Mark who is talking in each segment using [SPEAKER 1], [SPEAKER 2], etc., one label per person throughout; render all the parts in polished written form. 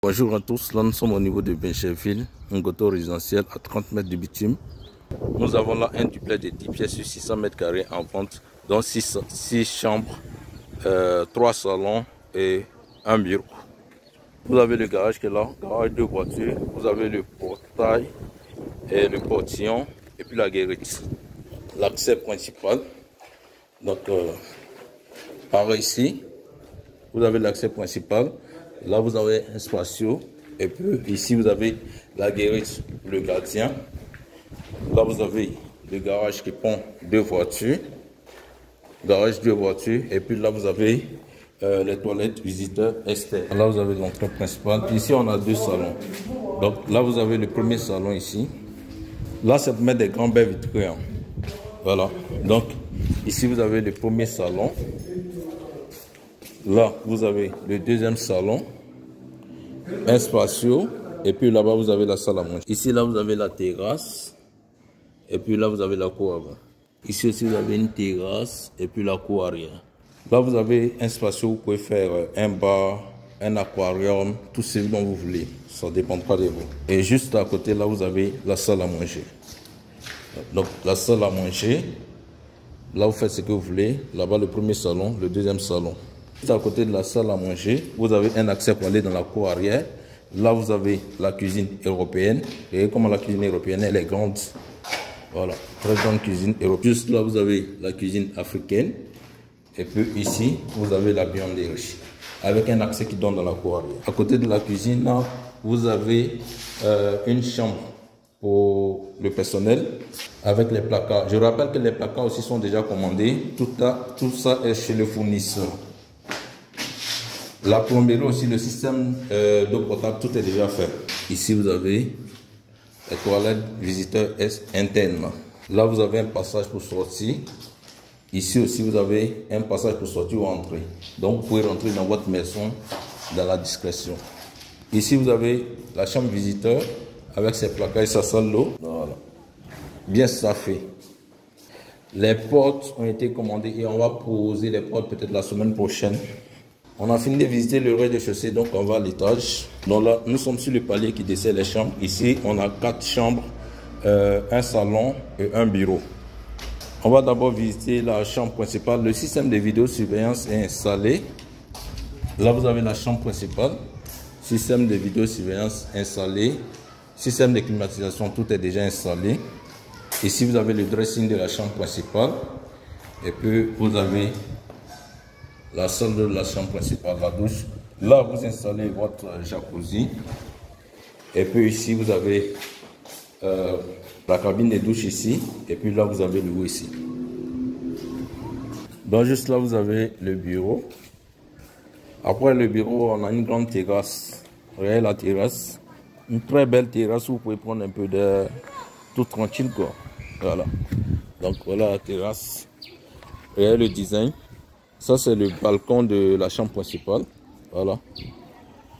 [SPEAKER 1] Bonjour à tous, là nous sommes au niveau de Bencherville, un ghetto résidentiel à 30 mètres de bitume. Nous avons là un duplex de 10 pièces sur 600 mètres carrés en vente, dont 6 chambres, 3 salons et un bureau. Vous avez le garage qui est là, garage de voitures, vous avez le portail et le portillon et puis la guérite. L'accès principal, donc par ici, vous avez l'accès principal. Là, vous avez un spatio. Et puis, ici, vous avez la guérite, le gardien. Là, vous avez le garage qui pond 2 voitures. Garage 2 voitures. Et puis là, vous avez les toilettes visiteurs externes. Là, vous avez l'entrée principale. Ici, on a 2 salons. Donc là, vous avez le premier salon ici. Là, c'est pour mettre des grands baies vitrées. Hein. Voilà. Donc, ici, vous avez le premier salon. Là, vous avez le deuxième salon, un spatio, et puis là-bas, vous avez la salle à manger. Ici, là, vous avez la terrasse, et puis là, vous avez la cour avant. Ici aussi, vous avez une terrasse, et puis la cour arrière. Là, vous avez un spatio où vous pouvez faire un bar, un aquarium, tout ce dont vous voulez. Ça dépendra de vous. Et juste à côté, là, vous avez la salle à manger. Donc, la salle à manger, là, vous faites ce que vous voulez. Là-bas, le premier salon, le deuxième salon. À côté de la salle à manger, vous avez un accès pour aller dans la cour arrière. Là, vous avez la cuisine européenne. Et comme la cuisine européenne, elle est grande. Voilà, très grande cuisine européenne. Juste là, vous avez la cuisine africaine. Et puis ici, vous avez la buanderie. Avec un accès qui donne dans la cour arrière. À côté de la cuisine, là, vous avez une chambre pour le personnel avec les placards. Je rappelle que les placards aussi sont déjà commandés. Tout ça est chez le fournisseur. La plomberie aussi, le système d'eau potable, tout est déjà fait. Ici, vous avez les toilettes visiteurs internes. Là, vous avez un passage pour sortir. Ici aussi, vous avez un passage pour sortir ou entrer. Donc, vous pouvez rentrer dans votre maison dans la discrétion. Ici, vous avez la chambre visiteur avec ses placards et sa salle d'eau. Voilà. Bien staffé. Les portes ont été commandées et on va poser les portes peut-être la semaine prochaine. On a fini de visiter le rez-de-chaussée, donc on va à l'étage. Donc là, nous sommes sur le palier qui dessert les chambres. Ici, on a 4 chambres, un salon et un bureau. On va d'abord visiter la chambre principale. Le système de vidéosurveillance est installé. Là, vous avez la chambre principale. Système de vidéosurveillance installé. Système de climatisation, tout est déjà installé. Ici, vous avez le dressing de la chambre principale. Et puis, vous avez la salle de la chambre principale, la douche. Là, vous installez votre jacuzzi. Et puis ici, vous avez la cabine de douche ici. Et puis là, vous avez le haut ici. Donc juste là, vous avez le bureau. Après le bureau, on a une grande terrasse. Regardez la terrasse. Une très belle terrasse où vous pouvez prendre un peu d'air tout tranquille, quoi. Voilà. Donc voilà la terrasse. Regardez le design. Ça, c'est le balcon de la chambre principale. Voilà.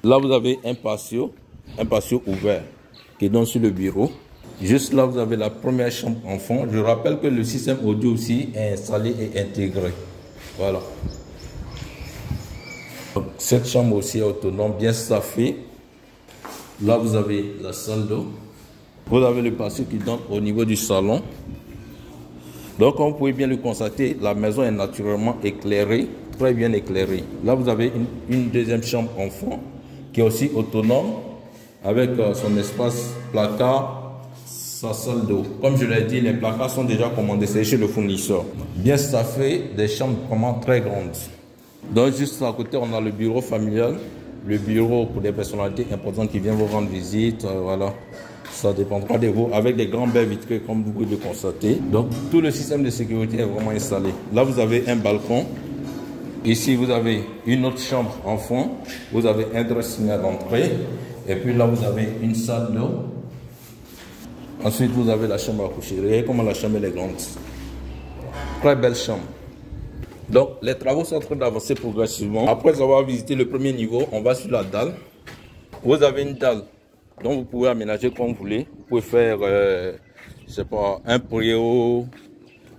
[SPEAKER 1] Là, vous avez un patio ouvert qui donne sur le bureau. Juste là, vous avez la première chambre enfant. Je rappelle que le système audio aussi est installé et intégré. Voilà. Donc, cette chambre aussi est autonome, bien staffée. Là, vous avez la salle d'eau. Vous avez le patio qui donne au niveau du salon. Donc, comme vous pouvez bien le constater, la maison est naturellement éclairée, très bien éclairée. Là, vous avez une deuxième chambre enfant qui est aussi autonome avec son espace placard, sa salle d'eau. Comme je l'ai dit, les placards sont déjà commandés, c'est chez le fournisseur. Bien staffé, des chambres vraiment très grandes. Donc, juste à côté, on a le bureau familial, le bureau pour des personnalités importantes qui viennent vous rendre visite, voilà. Ça dépendra de vous, avec des grands baies vitrées comme vous pouvez le constater. Donc, tout le système de sécurité est vraiment installé. Là, vous avez un balcon. Ici, vous avez une autre chambre enfant. Vous avez un dressing à l'entrée. Et puis là, vous avez une salle d'eau. Ensuite, vous avez la chambre à coucher. Regardez comment la chambre est grande. Très belle chambre. Donc, les travaux sont en train d'avancer progressivement. Après avoir visité le premier niveau, on va sur la dalle. Vous avez une dalle. Donc vous pouvez aménager comme vous voulez. Vous pouvez faire, je sais pas, un préau,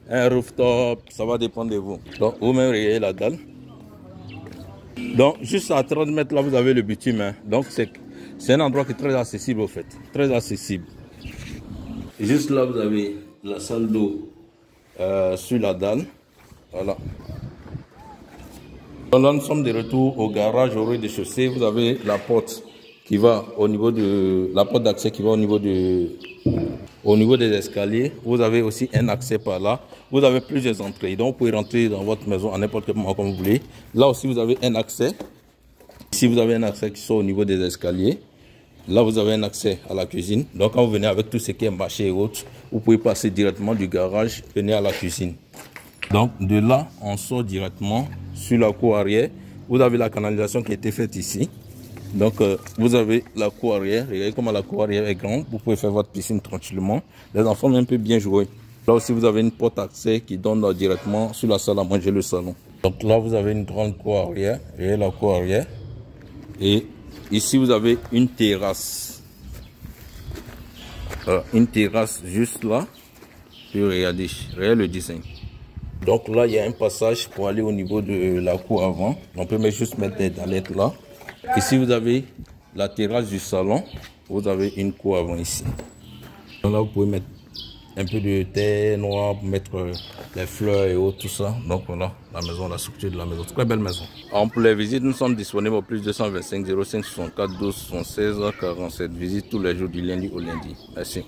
[SPEAKER 1] un rooftop, ça va dépendre de vous. Donc vous-même regardez la dalle. Donc juste à 30 mètres là, vous avez le bitume. Hein. Donc C'est un endroit qui est très accessible au fait, très accessible. Et juste là, vous avez la salle d'eau sur la dalle. Voilà. Donc là, nous sommes de retour au garage au rez-de-chaussée. Vous avez la porte qui va au niveau de la porte d'accès qui va au niveau des escaliers. Vous avez aussi un accès par là. Vous avez plusieurs entrées. Donc, vous pouvez rentrer dans votre maison à n'importe quel moment comme vous voulez. Là aussi, vous avez un accès. Ici, vous avez un accès qui sort au niveau des escaliers. Là, vous avez un accès à la cuisine. Donc, quand vous venez avec tout ce qui est marché et autres, vous pouvez passer directement du garage, venir à la cuisine. Donc, de là, on sort directement sur la cour arrière. Vous avez la canalisation qui a été faite ici. Donc, vous avez la cour arrière. Regardez comment la cour arrière est grande. Vous pouvez faire votre piscine tranquillement. Les enfants même peuvent bien jouer. Là aussi, vous avez une porte d'accès qui donne directement sur la salle à manger, le salon. Donc là, vous avez une grande cour arrière. Regardez la cour arrière. Et ici, vous avez une terrasse. Une terrasse juste là. Puis regardez le design. Donc là, il y a un passage pour aller au niveau de la cour avant. On peut juste mettre des toilettes là. Ici, vous avez la terrasse du salon. Vous avez une cour avant ici. Donc là, vous pouvez mettre un peu de terre noire pour mettre les fleurs et autres, tout ça. Donc voilà, la maison, la structure de la maison. Très belle maison. Alors, pour les visites, nous sommes disponibles au plus 225 05 64 12 76 47. Visite tous les jours du lundi au lundi. Merci.